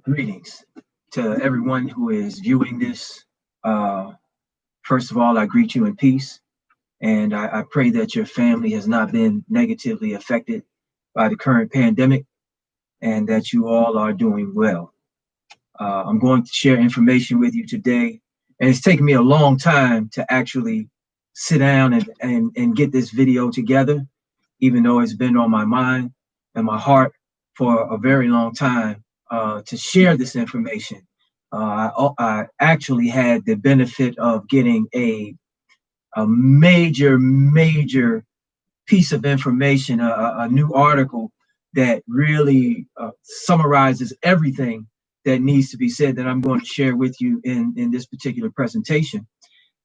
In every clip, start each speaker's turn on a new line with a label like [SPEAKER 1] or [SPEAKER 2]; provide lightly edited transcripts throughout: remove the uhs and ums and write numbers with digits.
[SPEAKER 1] Greetings to everyone who is viewing this. Uh, First of all, I greet you in peace, and I pray that your family has not been negatively affected by the current pandemic and that you all are doing well. I'm going to share information with you today, and it's taken me a long time to actually sit down and get this video together, even though it's been on my mind and my heart for a very long time to share this information. I actually had the benefit of getting a major piece of information, a new article that really summarizes everything that needs to be said that I'm going to share with you in this particular presentation.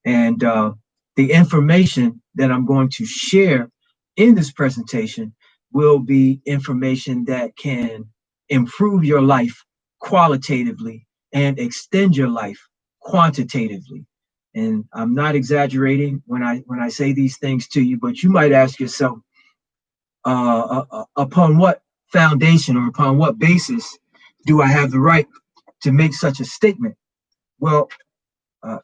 [SPEAKER 1] And the information that I'm going to share in this presentation will be information that can improve your life qualitatively and extend your life quantitatively. And I'm not exaggerating when I say these things to you, but you might ask yourself, upon what foundation or upon what basis do I have the right to make such a statement? Well,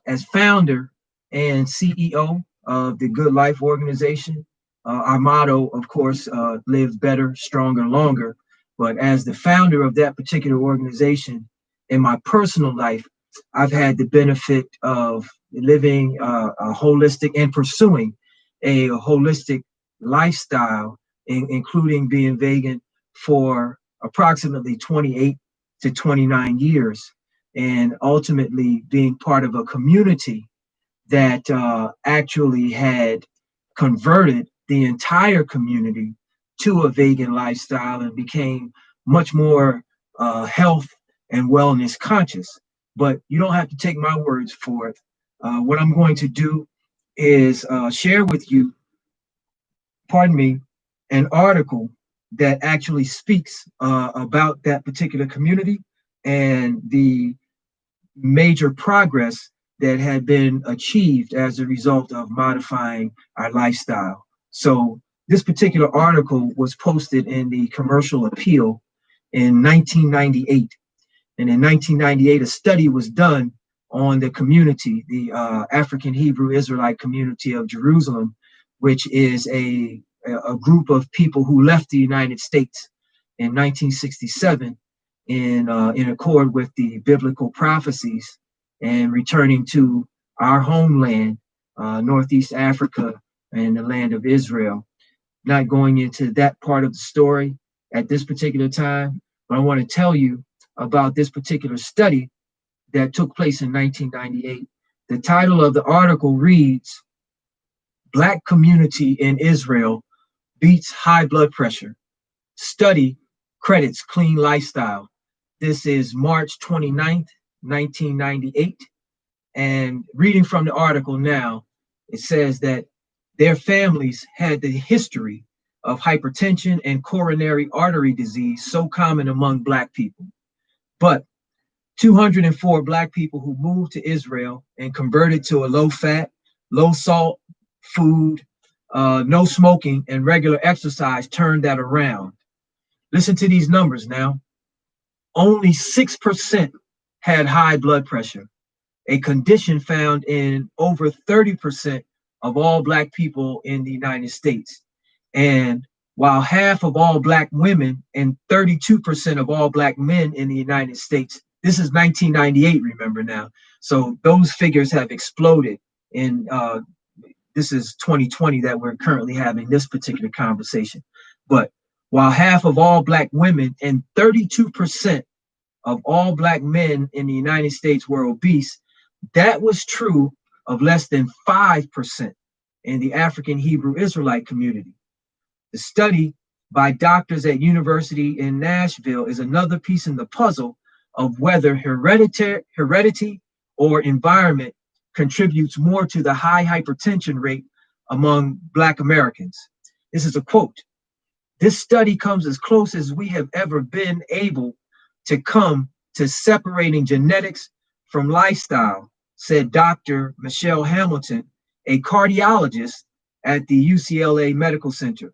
[SPEAKER 1] as founder and CEO of the Good Life organization, our motto, of course, live better, stronger, longer. But as the founder of that particular organization, in my personal life, I've had the benefit of living a holistic and pursuing a holistic lifestyle, including being vegan for approximately 28 to 29 years, and ultimately being part of a community that actually had converted the entire community to a vegan lifestyle and became much more health and wellness conscious. But you don't have to take my words for it. What I'm going to do is share with you, pardon me, an article that actually speaks about that particular community and the major progress that had been achieved as a result of modifying our lifestyle. So this particular article was posted in the Commercial Appeal in 1998. And in 1998, a study was done on the community, the African Hebrew Israelite community of Jerusalem, which is a group of people who left the United States in 1967 in accord with the biblical prophecies and returning to our homeland, Northeast Africa and the land of Israel. Not going into that part of the story at this particular time, but I want to tell you about this particular study that took place in 1998. The title of the article reads, Black Community in Israel Beats High Blood Pressure. Study credits clean lifestyle. This is March 29th, 1998. And reading from the article now, it says that their families had the history of hypertension and coronary artery disease so common among Black people. But 204 Black people who moved to Israel and converted to a low-fat, low-salt food, no smoking, and regular exercise turned that around. Listen to these numbers now. Only 6% had high blood pressure, a condition found in over 30% of all Black people in the United States. And while half of all Black women and 32% of all Black men in the United States, this is 1998, remember now. So those figures have exploded. And this is 2020 that we're currently having this particular conversation. But while half of all Black women and 32% of all Black men in the United States were obese, that was true of less than 5% in the African Hebrew Israelite community. The study by doctors at University in Nashville is another piece in the puzzle of whether heredity or environment contributes more to the high hypertension rate among Black Americans. This is a quote. This study comes as close as we have ever been able to come to separating genetics from lifestyle, said Dr. Michelle Hamilton, a cardiologist at the UCLA Medical Center.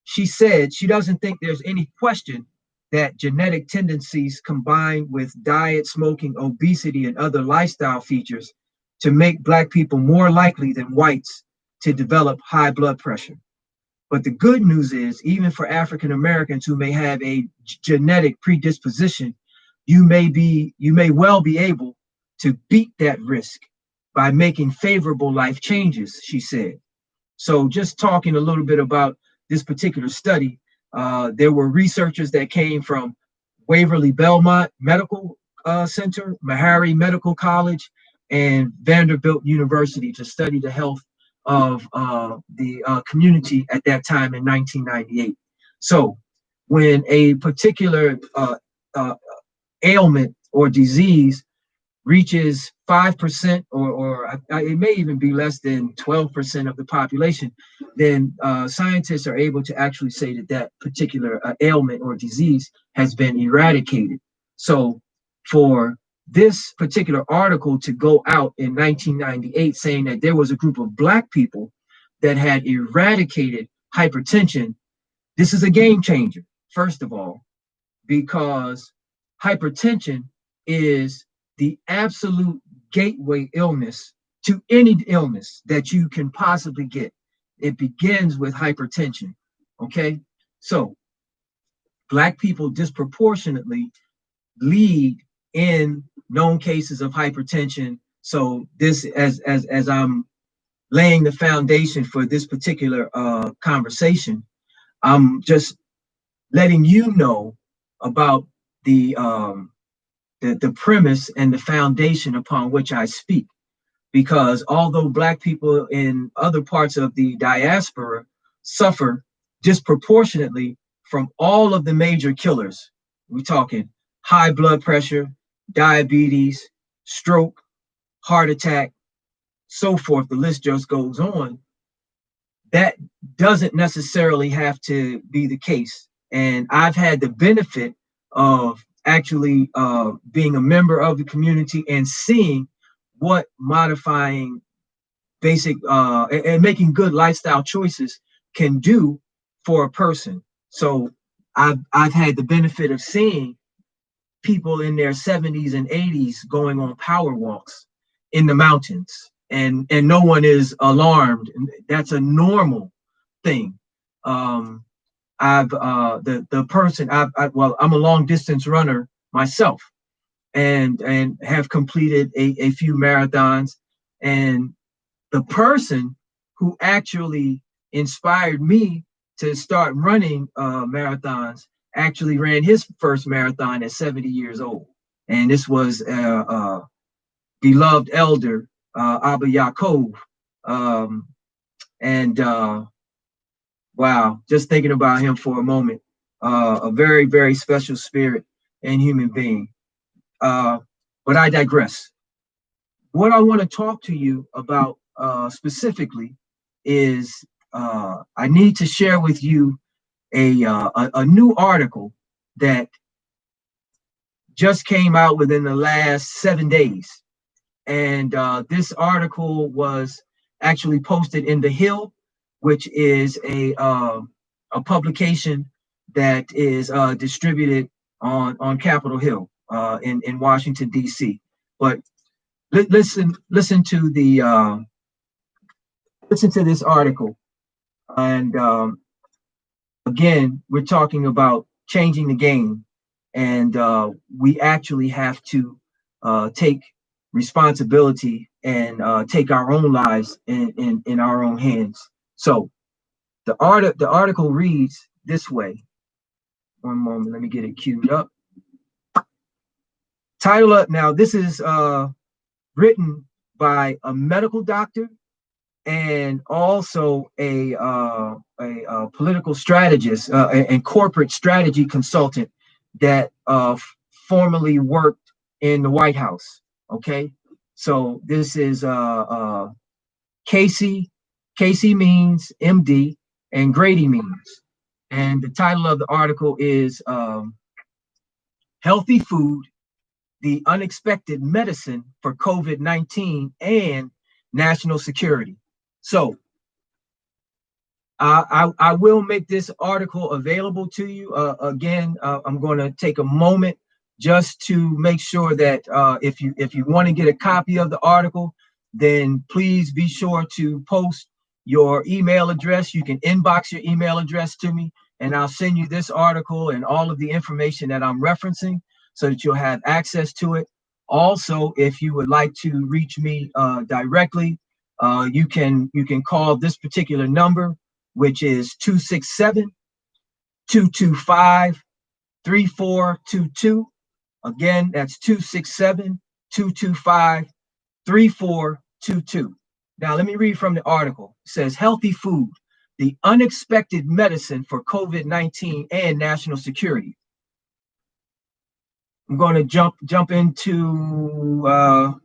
[SPEAKER 1] She said she doesn't think there's any question that genetic tendencies combined with diet, smoking, obesity, and other lifestyle features to make Black people more likely than whites to develop high blood pressure. But the good news is, even for African Americans who may have a genetic predisposition, you may well be able to beat that risk by making favorable life changes, she said. So just talking a little bit about this particular study, there were researchers that came from Waverly Belmont Medical Center, Meharry Medical College, and Vanderbilt University to study the health of the community at that time in 1998. So when a particular uh, ailment or disease reaches 5% or it may even be less than 12% of the population, then scientists are able to actually say that that particular ailment or disease has been eradicated. So for this particular article to go out in 1998 saying that there was a group of Black people that had eradicated hypertension, this is a game changer, first of all, because hypertension is the absolute gateway illness to any illness that you can possibly get. It begins with hypertension. Okay. So Black people disproportionately lead in known cases of hypertension. So this, as I'm laying the foundation for this particular conversation, I'm just letting you know about the premise and the foundation upon which I speak. Because although Black people in other parts of the diaspora suffer disproportionately from all of the major killers, we're talking high blood pressure, diabetes, stroke, heart attack, so forth, the list just goes on. That doesn't necessarily have to be the case. And I've had the benefit of actually being a member of the community and seeing what modifying basic and making good lifestyle choices can do for a person. So I've had the benefit of seeing people in their 70s and 80s going on power walks in the mountains, and no one is alarmed. That's a normal thing. I've the person well, I'm a long distance runner myself, and have completed a few marathons, and the person who actually inspired me to start running marathons actually ran his first marathon at 70 years old. And this was beloved elder Abba Yaakov. And wow, just thinking about him for a moment, a very, very special spirit and human being. But I digress. What I want to talk to you about specifically is I need to share with you a new article that just came out within the last 7 days. And this article was actually posted in The Hill, which is a publication that is distributed on Capitol Hill in Washington, D.C. But listen to the listen to this article, and again, we're talking about changing the game, and we actually have to take responsibility and take our own lives in our own hands. So the article reads this way. One moment, let me get it queued up. Title up. Now, this is written by a medical doctor and also a political strategist and corporate strategy consultant that formerly worked in the White House. Okay, so this is Casey. Casey means MD, and Grady means. And the title of the article is "Healthy Food: The Unexpected Medicine for COVID-19 and National Security." So I will make this article available to you. Again, I'm going to take a moment just to make sure that if you want to get a copy of the article, then please be sure to post your email address. You can inbox your email address to me, and I'll send you this article and all of the information that I'm referencing so that you'll have access to it. Also, if you would like to reach me directly, you can call this particular number, which is 267-225-3422. Again, that's 267-225-3422. Now, let me read from the article. It says, Healthy Food, the Unexpected Medicine for COVID-19 and National Security. I'm going to jump into,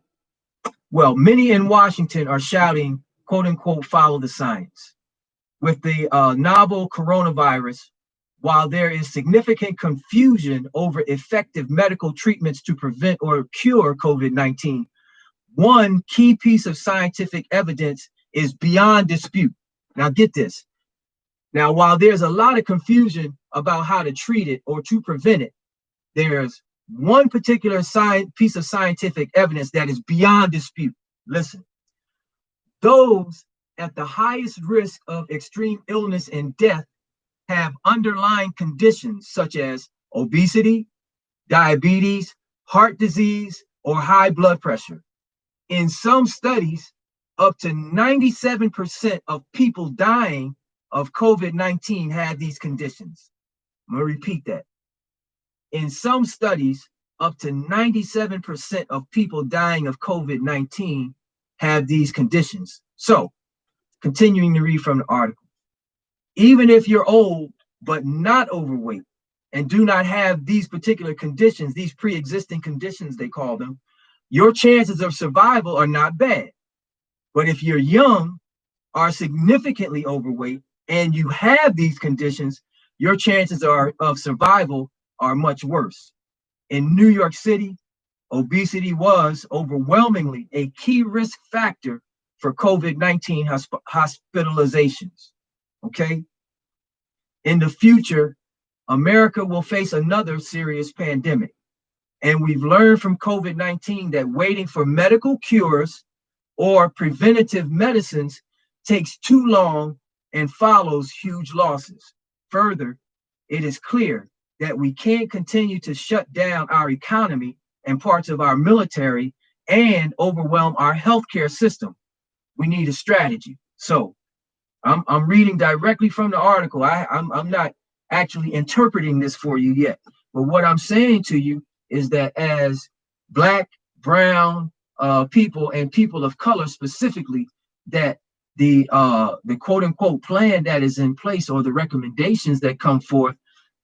[SPEAKER 1] many in Washington are shouting, quote unquote, follow the science. With the novel coronavirus, while there is significant confusion over effective medical treatments to prevent or cure COVID-19, one key piece of scientific evidence is beyond dispute. Now, get this. Now, while there's a lot of confusion about how to treat it or to prevent it, there's one particular piece of scientific evidence that is beyond dispute. Listen, those at the highest risk of extreme illness and death have underlying conditions such as obesity, diabetes, heart disease, or high blood pressure. In some studies, up to 97% of people dying of COVID-19 had these conditions. I'm going to repeat that. In some studies, up to 97% of people dying of COVID-19 have these conditions. So, continuing to read from the article. Even if you're old but not overweight and do not have these particular conditions, these pre-existing conditions, they call them, your chances of survival are not bad. But if you're young, are significantly overweight, and you have these conditions, your chances of survival are much worse. In New York City, obesity was overwhelmingly a key risk factor for COVID-19 hospitalizations. Okay. In the future, America will face another serious pandemic. And we've learned from COVID-19 that waiting for medical cures or preventative medicines takes too long and follows huge losses. Further, it is clear that we can't continue to shut down our economy and parts of our military and overwhelm our healthcare system. We need a strategy. So I'm reading directly from the article. I'm not actually interpreting this for you yet. But what I'm saying to you is that as Black, brown people and people of color specifically, that the quote unquote plan that is in place or the recommendations that come forth,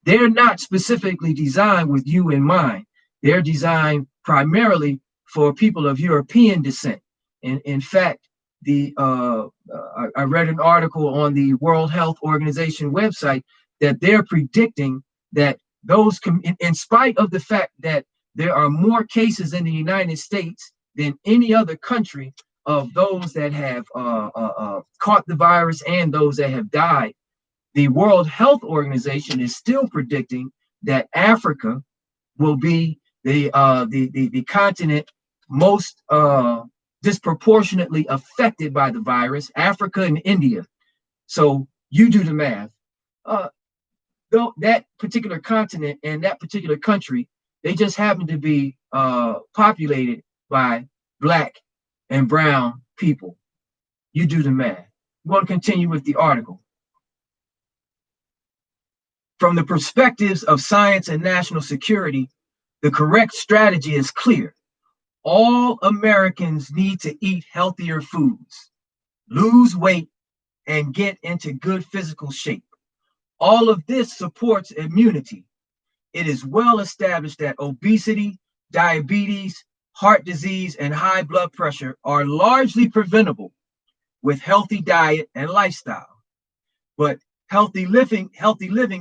[SPEAKER 1] they're not specifically designed with you in mind. They're designed primarily for people of European descent. And in fact, I read an article on the World Health Organization website that they're predicting that those, in spite of the fact that there are more cases in the United States than any other country of those that have caught the virus and those that have died, the World Health Organization is still predicting that Africa will be the continent most disproportionately affected by the virus, Africa and India. So you do the math. Though that particular continent and that particular country, they just happen to be populated by Black and brown people. You do the math. We want to continue with the article. From the perspectives of science and national security, the correct strategy is clear. All Americans need to eat healthier foods, lose weight, and get into good physical shape. All of this supports immunity. It is well established that obesity, diabetes, heart disease, and high blood pressure are largely preventable with healthy diet and lifestyle. But healthy living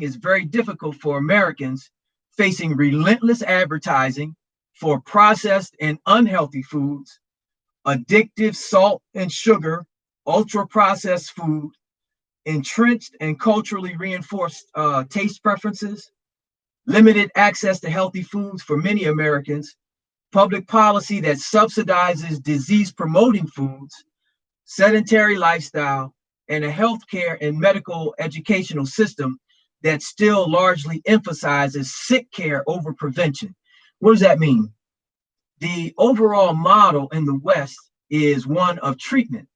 [SPEAKER 1] is very difficult for Americans facing relentless advertising for processed and unhealthy foods, addictive salt and sugar, ultra processed food, entrenched and culturally reinforced taste preferences, limited access to healthy foods for many Americans, public policy that subsidizes disease promoting foods, sedentary lifestyle, and a healthcare and medical educational system that still largely emphasizes sick care over prevention. What does that mean? The overall model in the West is one of treatment,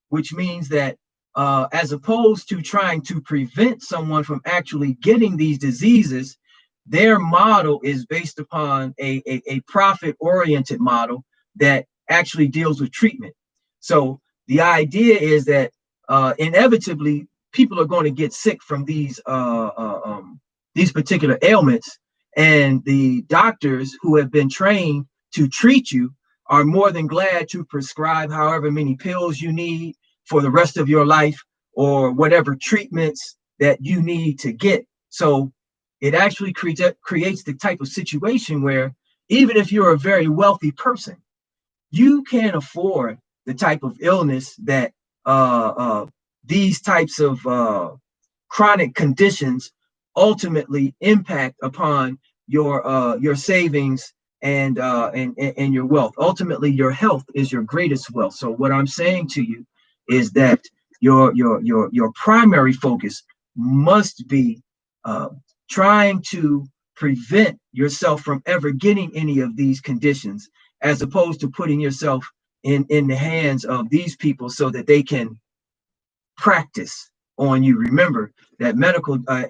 [SPEAKER 1] which means that as opposed to trying to prevent someone from actually getting these diseases, their model is based upon a profit-oriented model that actually deals with treatment. So the idea is that inevitably people are going to get sick from these particular ailments, and the doctors who have been trained to treat you are more than glad to prescribe however many pills you need for the rest of your life or whatever treatments that you need to get. So it actually creates the type of situation where even if you're a very wealthy person, you can't afford the type of illness that these types of chronic conditions ultimately impact upon your savings and your wealth. Ultimately, your health is your greatest wealth. So what I'm saying to you is that your primary focus must be trying to prevent yourself from ever getting any of these conditions, as opposed to putting yourself in the hands of these people so that they can practice on you. Remember that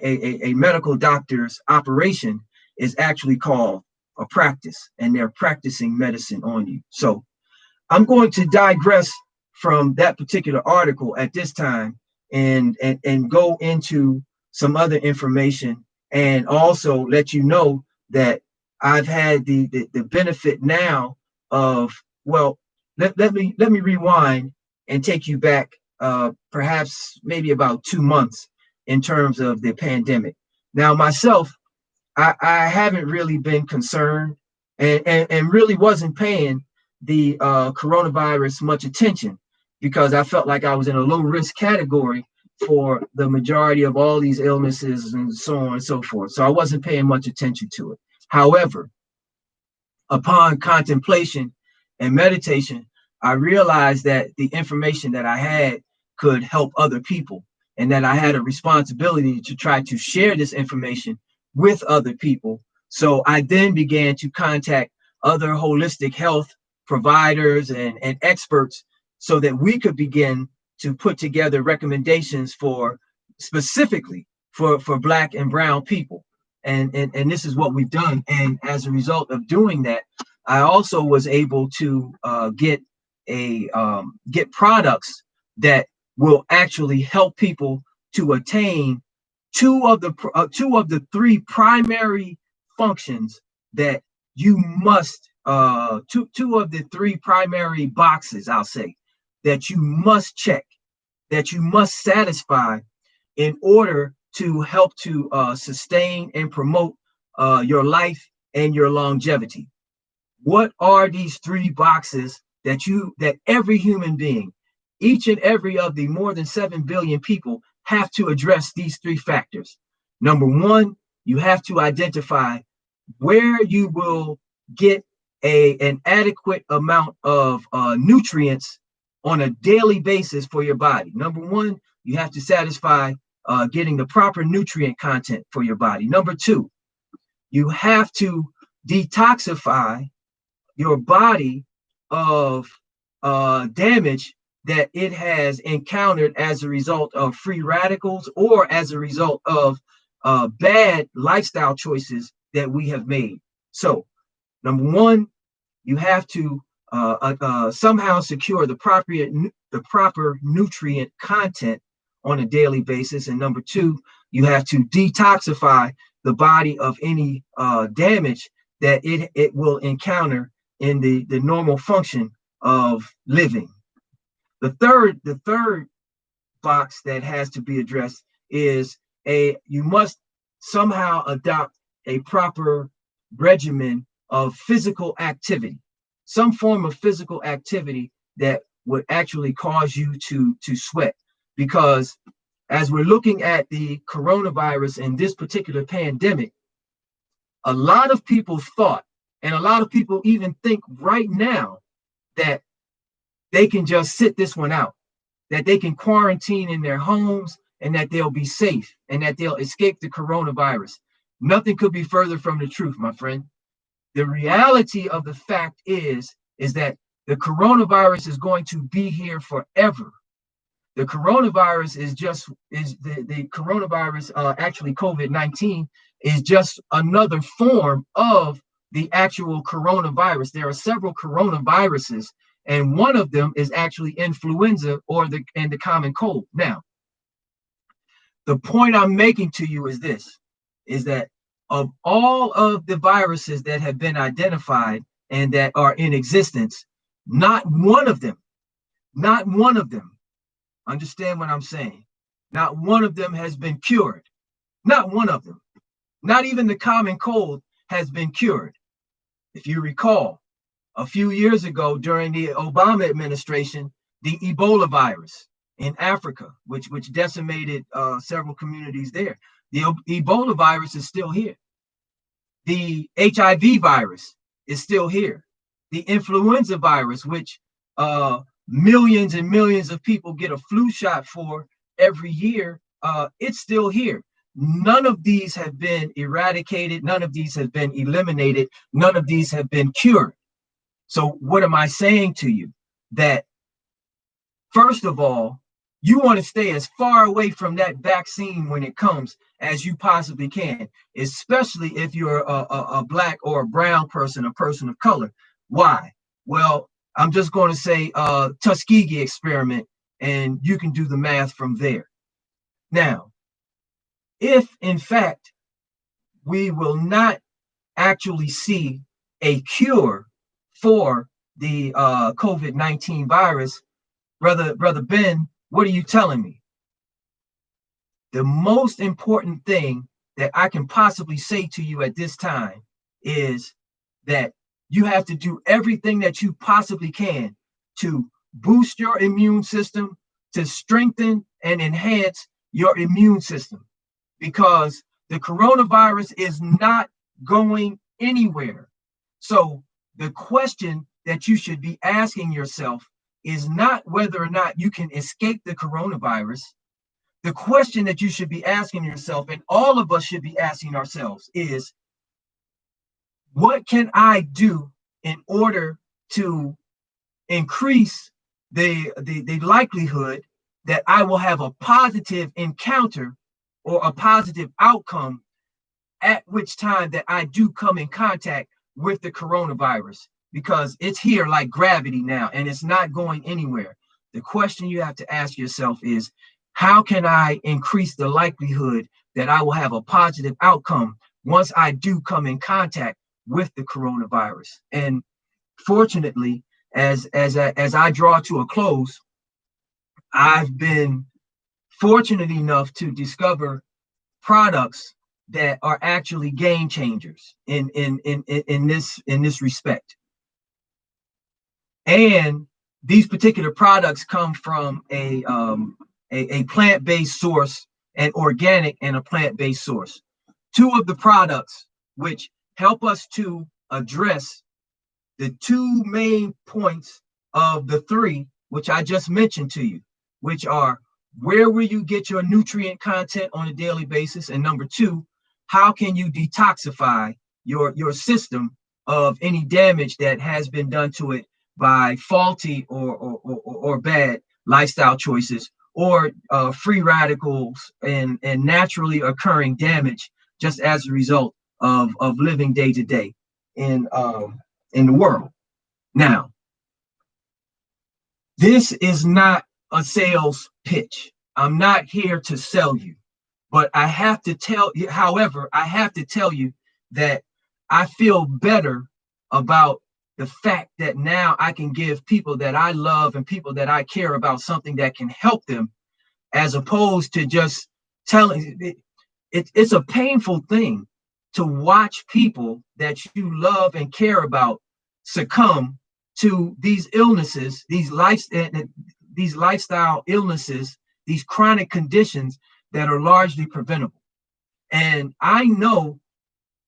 [SPEAKER 1] a medical doctor's operation is actually called a practice, and they're practicing medicine on you. So I'm going to digress from that particular article at this time and go into some other information, and also let you know that I've had the benefit now of, well, let me rewind and take you back perhaps maybe about 2 months in terms of the pandemic. Now myself, I haven't really been concerned and really wasn't paying the coronavirus much attention, because I felt like I was in a low risk category for the majority of all these illnesses and so on and so forth. So I wasn't paying much attention to it. However, upon contemplation and meditation, I realized that the information that I had could help other people, and that I had a responsibility to try to share this information with other people. So I then began to contact other holistic health providers and experts so that we could begin to put together recommendations for specifically for Black and brown people. And this is what we've done. And as a result of doing that, I also was able to get products that will actually help people to attain two of the three primary functions that you must two of the three primary boxes, I'll say, that you must check, that you must satisfy in order to help to sustain and promote your life and your longevity. What are these three boxes that every human being, each and every of the more than 7 billion people, have to address these three factors? Number one, you have to identify where you will get an adequate amount of nutrients on a daily basis for your body. Number one, you have to satisfy getting the proper nutrient content for your body. Number two, you have to detoxify your body of damage that it has encountered as a result of free radicals or as a result of bad lifestyle choices that we have made. So, number one, you have to somehow secure the proper nutrient content on a daily basis. And number two, you have to detoxify the body of any damage that it will encounter in the normal function of living. The third box that has to be addressed is you must somehow adopt a proper regimen of physical activity, some form of physical activity that would actually cause you to sweat. Because as we're looking at the coronavirus and this particular pandemic, a lot of people thought, and a lot of people even think right now, that they can just sit this one out, that they can quarantine in their homes and that they'll be safe and that they'll escape the coronavirus. Nothing could be further from the truth, my friend. The reality of the fact is that the coronavirus is going to be here forever. The coronavirus is the coronavirus, actually COVID-19 is just another form of the actual coronavirus. There are several coronaviruses, and one of them is actually influenza or the common cold. Now, the point I'm making to you is this, is that of all of the viruses that have been identified and that are in existence, not one of them, not one of them, understand what I'm saying, not one of them has been cured. Not one of them. Not even the common cold has been cured. If you recall, a few years ago during the Obama administration, the Ebola virus in Africa, which decimated several communities there, the Ebola virus is still here. The HIV virus is still here. The influenza virus, which millions and millions of people get a flu shot for every year, it's still here. None of these have been eradicated. None of these have been eliminated. None of these have been cured. So what am I saying to you? That first of all, you want to stay as far away from that vaccine when it comes as you possibly can, especially if you're a black or a brown person, a person of color. Why? Well, I'm just going to say Tuskegee experiment, and you can do the math from there. Now, if in fact we will not actually see a cure for the COVID-19 virus, brother Ben, what are you telling me? The most important thing that I can possibly say to you at this time is that you have to do everything that you possibly can to boost your immune system, to strengthen and enhance your immune system, because the coronavirus is not going anywhere. So the question that you should be asking yourself is not whether or not you can escape the coronavirus. The question that you should be asking yourself, and all of us should be asking ourselves, is what can I do in order to increase the likelihood that I will have a positive encounter or a positive outcome at which time that I do come in contact with the coronavirus, because it's here like gravity now and it's not going anywhere. The question you have to ask yourself is, how can I increase the likelihood that I will have a positive outcome once I do come in contact with the coronavirus? And fortunately, as I draw to a close, I've been fortunate enough to discover products that are actually game changers in this respect. And these particular products come from a plant-based source, an organic and a plant-based source. Two of the products which help us to address the two main points of the three, which I just mentioned to you, which are, where will you get your nutrient content on a daily basis? And number two, how can you detoxify your system of any damage that has been done to it by faulty or bad lifestyle choices, or free radicals and naturally occurring damage just as a result of living day to day in the world. Now, this is not a sales pitch. I'm not here to sell you, but I have to tell you, however, I have to tell you that I feel better about the fact that now I can give people that I love and people that I care about something that can help them, as opposed to just telling it's a painful thing to watch people that you love and care about succumb to these illnesses, these lifestyle illnesses these chronic conditions that are largely preventable. And I know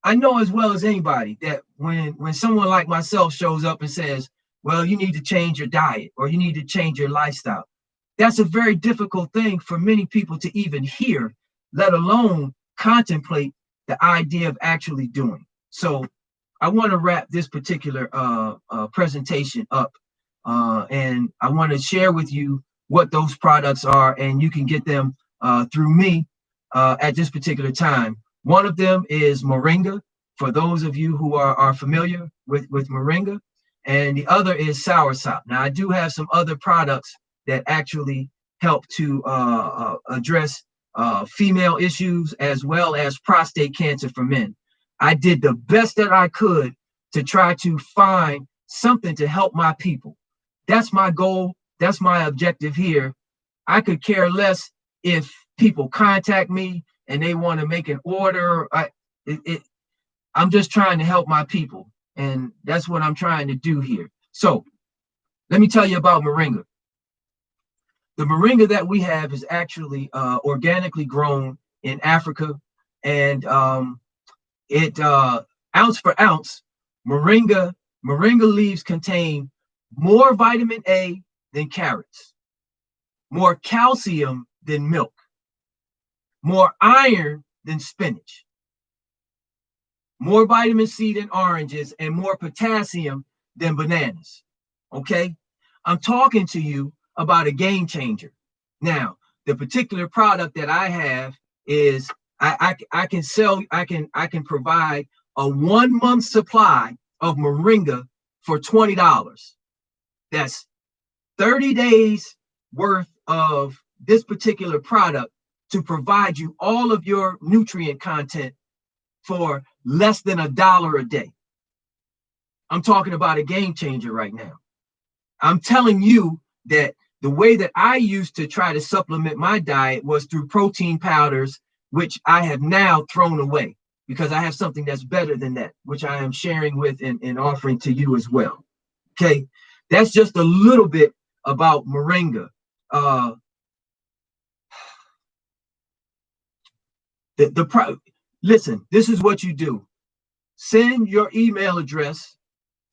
[SPEAKER 1] as well as anybody that when someone like myself shows up and says, well, you need to change your diet or you need to change your lifestyle, that's a very difficult thing for many people to even hear, let alone contemplate the idea of actually doing. So I want to wrap this particular presentation up, and I want to share with you what those products are, and you can get them through me at this particular time. One of them is Moringa, for those of you who are familiar with Moringa, and the other is Soursop. Now, I do have some other products that actually help to address female issues as well as prostate cancer for men. I did the best that I could to try to find something to help my people. That's my goal. That's my objective here. I could care less if people contact me and they want to make an order. I'm just trying to help my people. And that's what I'm trying to do here. So let me tell you about Moringa. The Moringa that we have is actually organically grown in Africa. And it ounce for ounce, Moringa leaves contain more vitamin A than carrots, more calcium than milk, more iron than spinach, more vitamin C than oranges, and more potassium than bananas. Okay, I'm talking to you about a game changer. Now, the particular product that I have is I can provide a 1 month supply of Moringa for $20. That's 30 days worth of this particular product to provide you all of your nutrient content for less than $1 a day. I'm talking about a game changer right now. I'm telling you that the way that I used to try to supplement my diet was through protein powders, which I have now thrown away because I have something that's better than that, which I am sharing with and offering to you as well. Okay, that's just a little bit about Moringa. Listen, this is what you do. Send your email address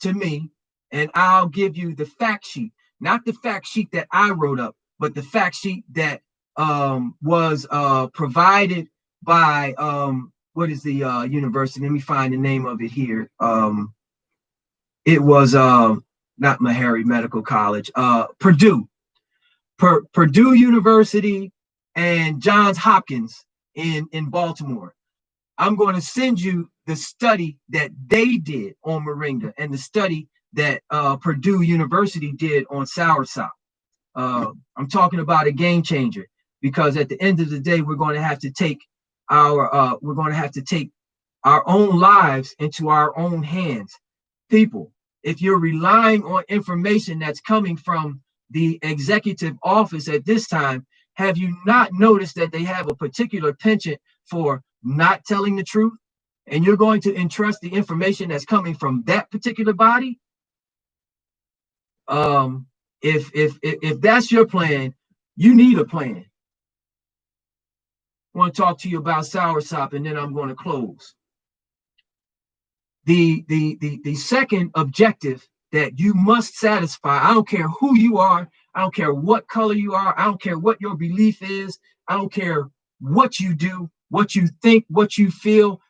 [SPEAKER 1] to me and I'll give you the fact sheet, not the fact sheet that I wrote up, but the fact sheet that was provided by what is the university? Let me find the name of it here. It was not Meharry Medical College, Purdue. Purdue University and Johns Hopkins in Baltimore. I'm going to send you the study that they did on Moringa and the study that Purdue University did on Soursop. I'm talking about a game changer because at the end of the day, we're going to have to take our own lives into our own hands. People, if you're relying on information that's coming from the executive office at this time, have you not noticed that they have a particular penchant for not telling the truth? And you're going to entrust the information that's coming from that particular body? If that's your plan, you need a plan. I want to talk to you about Soursop, and then I'm going to close. The second objective that you must satisfy, I don't care who you are, I don't care what color you are, I don't care what your belief is, I don't care what you do, what you think, what you feel,